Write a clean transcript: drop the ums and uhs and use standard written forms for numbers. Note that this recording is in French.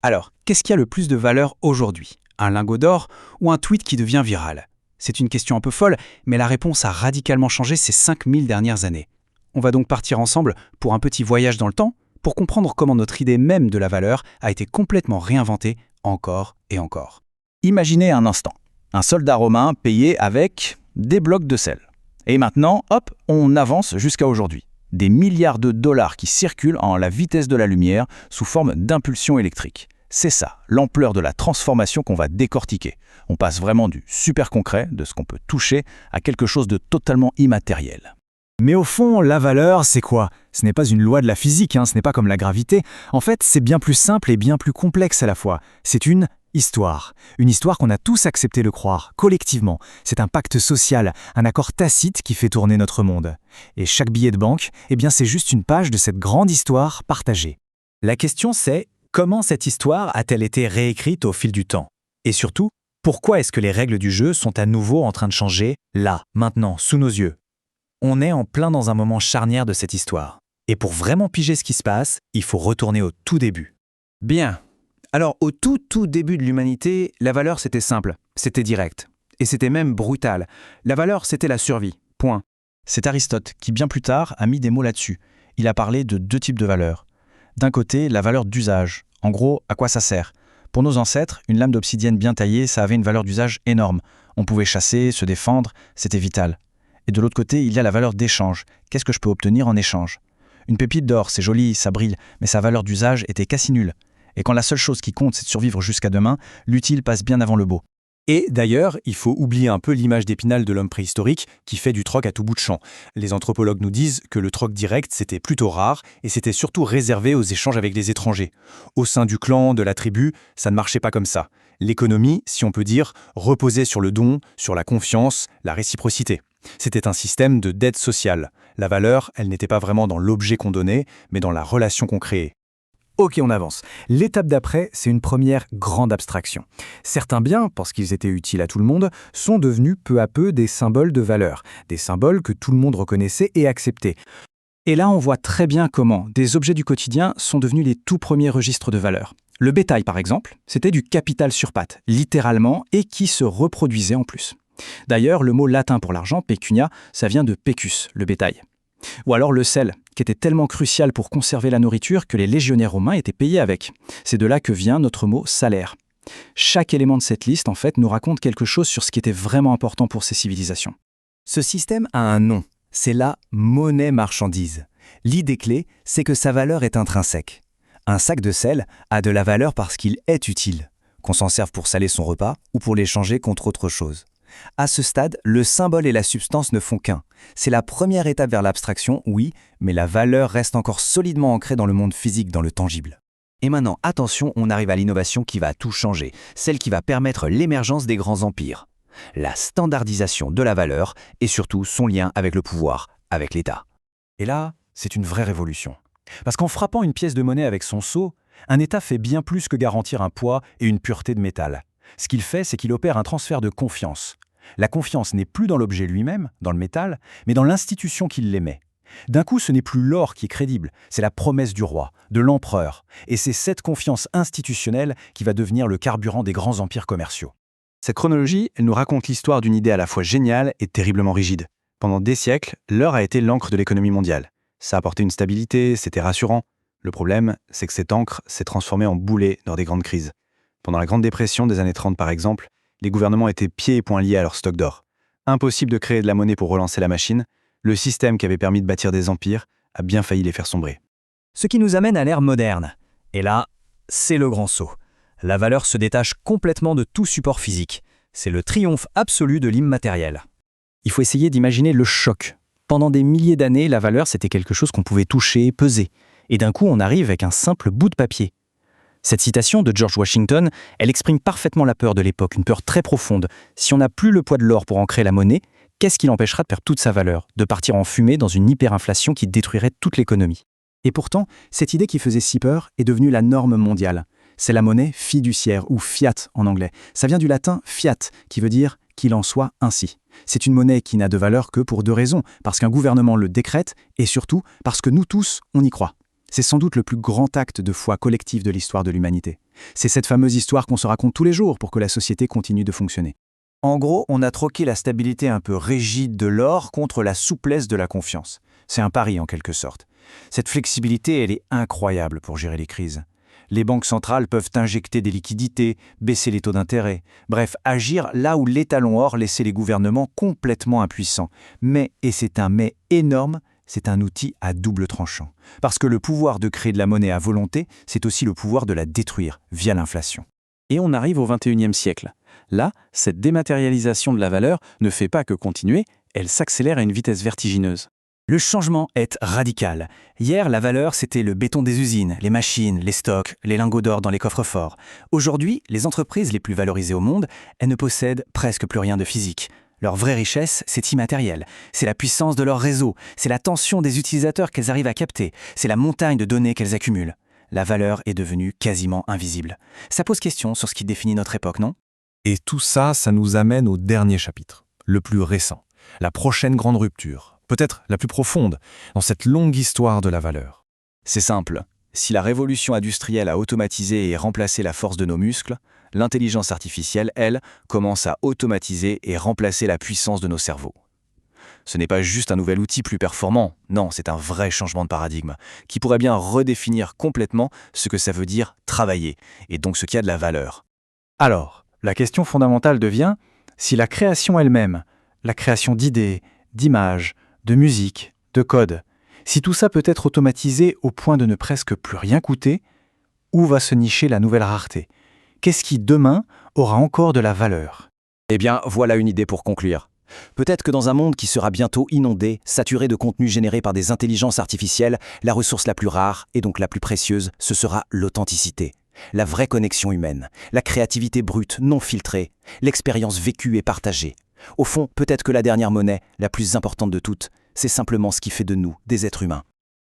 Alors, qu'est-ce qui a le plus de valeur aujourd'hui? Un lingot d'or ou un tweet qui devient viral? C'est une question un peu folle, mais la réponse a radicalement changé ces 5000 dernières années. On va donc partir ensemble pour un petit voyage dans le temps, pour comprendre comment notre idée même de la valeur a été complètement réinventée encore et encore. Imaginez un instant, un soldat romain payé avec des blocs de sel. Et maintenant, hop, on avance jusqu'à aujourd'hui. Des milliards de dollars qui circulent en la vitesse de la lumière sous forme d'impulsions électriques. C'est ça, l'ampleur de la transformation qu'on va décortiquer. On passe vraiment du super concret, de ce qu'on peut toucher, à quelque chose de totalement immatériel. Mais au fond, la valeur, c'est quoi? Ce n'est pas une loi de la physique, ce n'est pas comme la gravité. En fait, c'est bien plus simple et bien plus complexe à la fois. C'est une histoire. Une histoire qu'on a tous accepté de croire, collectivement. C'est un pacte social, un accord tacite qui fait tourner notre monde. Et chaque billet de banque, c'est juste une page de cette grande histoire partagée. La question c'est, comment cette histoire a-t-elle été réécrite au fil du temps? Et surtout, pourquoi est-ce que les règles du jeu sont à nouveau en train de changer, là, maintenant, sous nos yeux? On est en plein dans un moment charnière de cette histoire. Et pour vraiment piger ce qui se passe, il faut retourner au tout début. Bien. Alors, au tout début de l'humanité, la valeur c'était simple, c'était direct. Et c'était même brutal. La valeur c'était la survie. Point. C'est Aristote qui, bien plus tard, a mis des mots là-dessus. Il a parlé de deux types de valeurs. D'un côté, la valeur d'usage. En gros, à quoi ça sert? Pour nos ancêtres, une lame d'obsidienne bien taillée, ça avait une valeur d'usage énorme. On pouvait chasser, se défendre, c'était vital. Et de l'autre côté, il y a la valeur d'échange. Qu'est-ce que je peux obtenir en échange? Une pépite d'or, c'est joli, ça brille, mais sa valeur d'usage était quasi nulle. Et quand la seule chose qui compte, c'est de survivre jusqu'à demain, l'utile passe bien avant le beau. Et d'ailleurs, il faut oublier un peu l'image d'Épinal de l'homme préhistorique qui fait du troc à tout bout de champ. Les anthropologues nous disent que le troc direct, c'était plutôt rare et c'était surtout réservé aux échanges avec les étrangers. Au sein du clan, de la tribu, ça ne marchait pas comme ça. L'économie, si on peut dire, reposait sur le don, sur la confiance, la réciprocité. C'était un système de dette sociale. La valeur, elle n'était pas vraiment dans l'objet qu'on donnait, mais dans la relation qu'on créait. Ok, on avance. L'étape d'après, c'est une première grande abstraction. Certains biens, parce qu'ils étaient utiles à tout le monde, sont devenus peu à peu des symboles de valeur, des symboles que tout le monde reconnaissait et acceptait. Et là, on voit très bien comment des objets du quotidien sont devenus les tout premiers registres de valeur. Le bétail, par exemple, c'était du capital sur pattes, littéralement, et qui se reproduisait en plus. D'ailleurs, le mot latin pour l'argent, pecunia, ça vient de pecus, le bétail. Ou alors le sel, qui était tellement crucial pour conserver la nourriture que les légionnaires romains étaient payés avec. C'est de là que vient notre mot salaire. Chaque élément de cette liste, en fait, nous raconte quelque chose sur ce qui était vraiment important pour ces civilisations. Ce système a un nom, c'est la monnaie marchandise. L'idée clé, c'est que sa valeur est intrinsèque. Un sac de sel a de la valeur parce qu'il est utile, qu'on s'en serve pour saler son repas ou pour l'échanger contre autre chose. À ce stade, le symbole et la substance ne font qu'un. C'est la première étape vers l'abstraction, oui, mais la valeur reste encore solidement ancrée dans le monde physique, dans le tangible. Et maintenant, attention, on arrive à l'innovation qui va tout changer, celle qui va permettre l'émergence des grands empires. La standardisation de la valeur et surtout son lien avec le pouvoir, avec l'État. Et là, c'est une vraie révolution. Parce qu'en frappant une pièce de monnaie avec son sceau, un État fait bien plus que garantir un poids et une pureté de métal. Ce qu'il fait, c'est qu'il opère un transfert de confiance. La confiance n'est plus dans l'objet lui-même, dans le métal, mais dans l'institution qui l'émet. D'un coup, ce n'est plus l'or qui est crédible, c'est la promesse du roi, de l'empereur. Et c'est cette confiance institutionnelle qui va devenir le carburant des grands empires commerciaux. Cette chronologie, elle nous raconte l'histoire d'une idée à la fois géniale et terriblement rigide. Pendant des siècles, l'or a été l'encre de l'économie mondiale. Ça apportait une stabilité, c'était rassurant. Le problème, c'est que cette encre s'est transformée en boulet lors des grandes crises. Pendant la Grande Dépression des années 30 par exemple, les gouvernements étaient pieds et poings liés à leur stock d'or. Impossible de créer de la monnaie pour relancer la machine, le système qui avait permis de bâtir des empires a bien failli les faire sombrer. Ce qui nous amène à l'ère moderne. Et là, c'est le grand saut. La valeur se détache complètement de tout support physique. C'est le triomphe absolu de l'immatériel. Il faut essayer d'imaginer le choc. Pendant des milliers d'années, la valeur c'était quelque chose qu'on pouvait toucher, peser. Et d'un coup, on arrive avec un simple bout de papier. Cette citation de George Washington, elle exprime parfaitement la peur de l'époque, une peur très profonde. Si on n'a plus le poids de l'or pour ancrer la monnaie, qu'est-ce qui l'empêchera de perdre toute sa valeur, de partir en fumée dans une hyperinflation qui détruirait toute l'économie? Et pourtant, cette idée qui faisait si peur est devenue la norme mondiale. C'est la monnaie fiduciaire, ou fiat en anglais. Ça vient du latin fiat, qui veut dire « qu'il en soit ainsi ». C'est une monnaie qui n'a de valeur que pour deux raisons, parce qu'un gouvernement le décrète, et surtout parce que nous tous, on y croit. C'est sans doute le plus grand acte de foi collective de l'histoire de l'humanité. C'est cette fameuse histoire qu'on se raconte tous les jours pour que la société continue de fonctionner. En gros, on a troqué la stabilité un peu rigide de l'or contre la souplesse de la confiance. C'est un pari en quelque sorte. Cette flexibilité, elle est incroyable pour gérer les crises. Les banques centrales peuvent injecter des liquidités, baisser les taux d'intérêt, bref, agir là où l'étalon or laissait les gouvernements complètement impuissants. Mais, et c'est un mais énorme, c'est un outil à double tranchant. Parce que le pouvoir de créer de la monnaie à volonté, c'est aussi le pouvoir de la détruire via l'inflation. Et on arrive au XXIe siècle. Là, cette dématérialisation de la valeur ne fait pas que continuer, elle s'accélère à une vitesse vertigineuse. Le changement est radical. Hier, la valeur, c'était le béton des usines, les machines, les stocks, les lingots d'or dans les coffres-forts. Aujourd'hui, les entreprises les plus valorisées au monde, elles ne possèdent presque plus rien de physique. Leur vraie richesse, c'est immatériel. C'est la puissance de leur réseau, c'est l'attention des utilisateurs qu'elles arrivent à capter, c'est la montagne de données qu'elles accumulent. La valeur est devenue quasiment invisible. Ça pose question sur ce qui définit notre époque, non ? Et tout ça, ça nous amène au dernier chapitre, le plus récent, la prochaine grande rupture, peut-être la plus profonde, dans cette longue histoire de la valeur. C'est simple. Si la révolution industrielle a automatisé et remplacé la force de nos muscles, l'intelligence artificielle, elle, commence à automatiser et remplacer la puissance de nos cerveaux. Ce n'est pas juste un nouvel outil plus performant, non, c'est un vrai changement de paradigme, qui pourrait bien redéfinir complètement ce que ça veut dire travailler, et donc ce qui a de la valeur. Alors, la question fondamentale devient, si la création elle-même, la création d'idées, d'images, de musique, de code, si tout ça peut être automatisé au point de ne presque plus rien coûter, où va se nicher la nouvelle rareté ? Qu'est-ce qui, demain, aura encore de la valeur ? Eh bien, voilà une idée pour conclure. Peut-être que dans un monde qui sera bientôt inondé, saturé de contenus générés par des intelligences artificielles, la ressource la plus rare et donc la plus précieuse, ce sera l'authenticité. La vraie connexion humaine, la créativité brute, non filtrée, l'expérience vécue et partagée. Au fond, peut-être que la dernière monnaie, la plus importante de toutes, c'est simplement ce qui fait de nous des êtres humains.